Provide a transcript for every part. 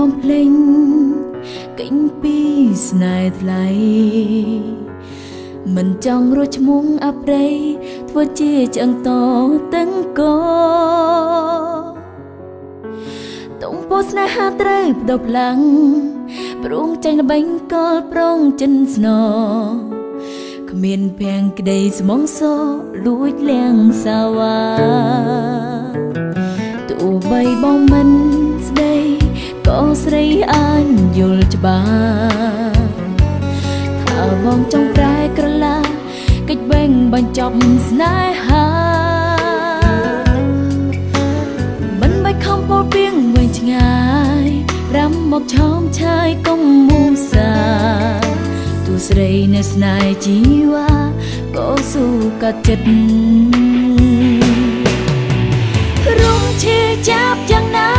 បំភ្លេងកិញពីស្នេហ៍ថ្លៃមិនចង់រត់ឈ្មោះអប្រិយធ្វើជាឆ្អឹងតទាំងកតុងពោស្នេហាត្រូវបដប់ឡើងព្រមចាញ់ល្បែងកលប្រងចិនស្នគ្មានភាំងក្តីស្មងសលួចលៀងសាវ៉ាទោះបីបងមិនស្ដីក៏ស្រីអាចយល់ច្បាស់ថាបងចង់ប្រែក្រឡាកិច្ចបែងបញ្ចប់ស្នេហាមិនបាច់ខំពោលពីងវែងឆ្ងាយប្រាំមកឆោមឆាយកុំមូសាទូស្រីនៅស្នេហ៍ជីវ៉ាក៏ស៊ូកាត់ចិត្តរំឈឺចាប់យ៉ាងណា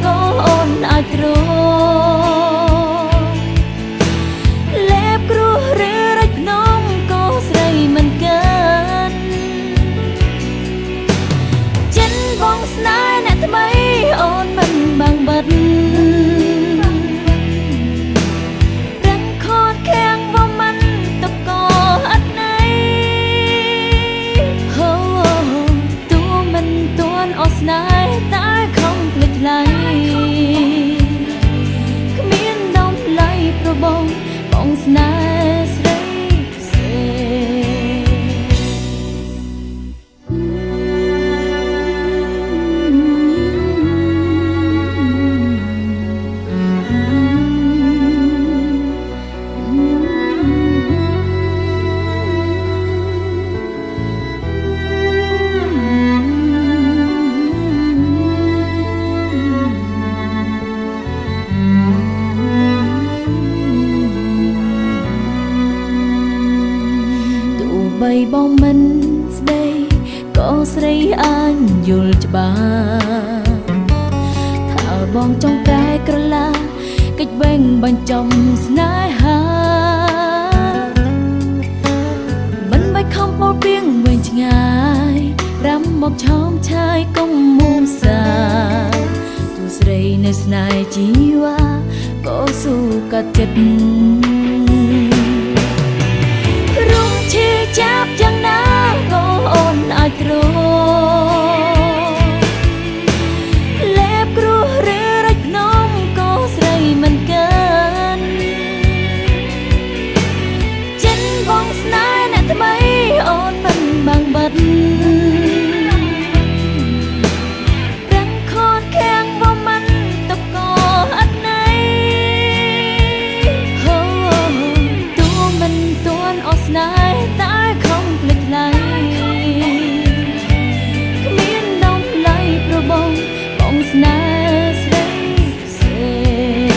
ក៏អូនអាចទ្រាំលេបគ្រោះឬរច់ភ្នំក៏ស្រីមិនកើតចិនបងស្នេហ៍អ្នកថ្មីអូនមិនបាំងបិទស្នេហ៍តែខំភ្លេចថ្លៃគ្មានតម្លៃប្របងបងស្នេហ៍ស្រីផ្សេបីបងមិនស្ដីក៏ស្រីអាចយល់ច្បាស់ថាបងចង់ប្រែក្រឡាកិច្ចបែងបញ្ចប់ស្នេហាមិនបាច់ខំពោលពីងវែងឆ្ងាយប្រាំមកឆោមឆាយកុំមូសាទូស្រីនៅស្នេហ៍ជីវ៉ាក៏ស៊ូកាត់ចិត្តចាប់យ៉ាងណាក៏អូនអាចទ្រាំលេបគ្រោះឬរច់ភ្នំក៏ស្រីមិនកើតចិនបងស្នេហ៍អ្នកថ្មីអូនមិនបាំងបិទប្រាំខូចខាំងបងមិនតបក៏អត់ណៃហូទួមិនទួនអស់ស្នេហ៍តែភ្លេចថ្លៃគ្មានតម្លៃប្របងបងស្នេហ៍ស្រីផ្សេង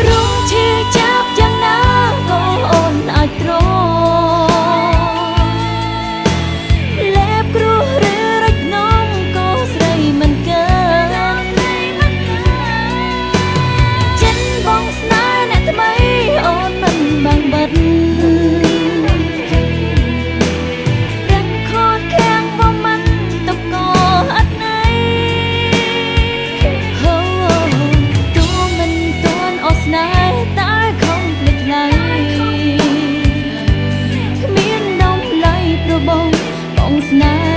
រំឈឺចាប់យ៉ាងណាក៏អូនអាចទ្រាំលេបគ្រោះឬរច់ភ្នំក៏ស្រីមិនកើតចិនបងស្នេហ៍អ្នកថ្មីអូនមិនបាំងបិទស្នេហ៍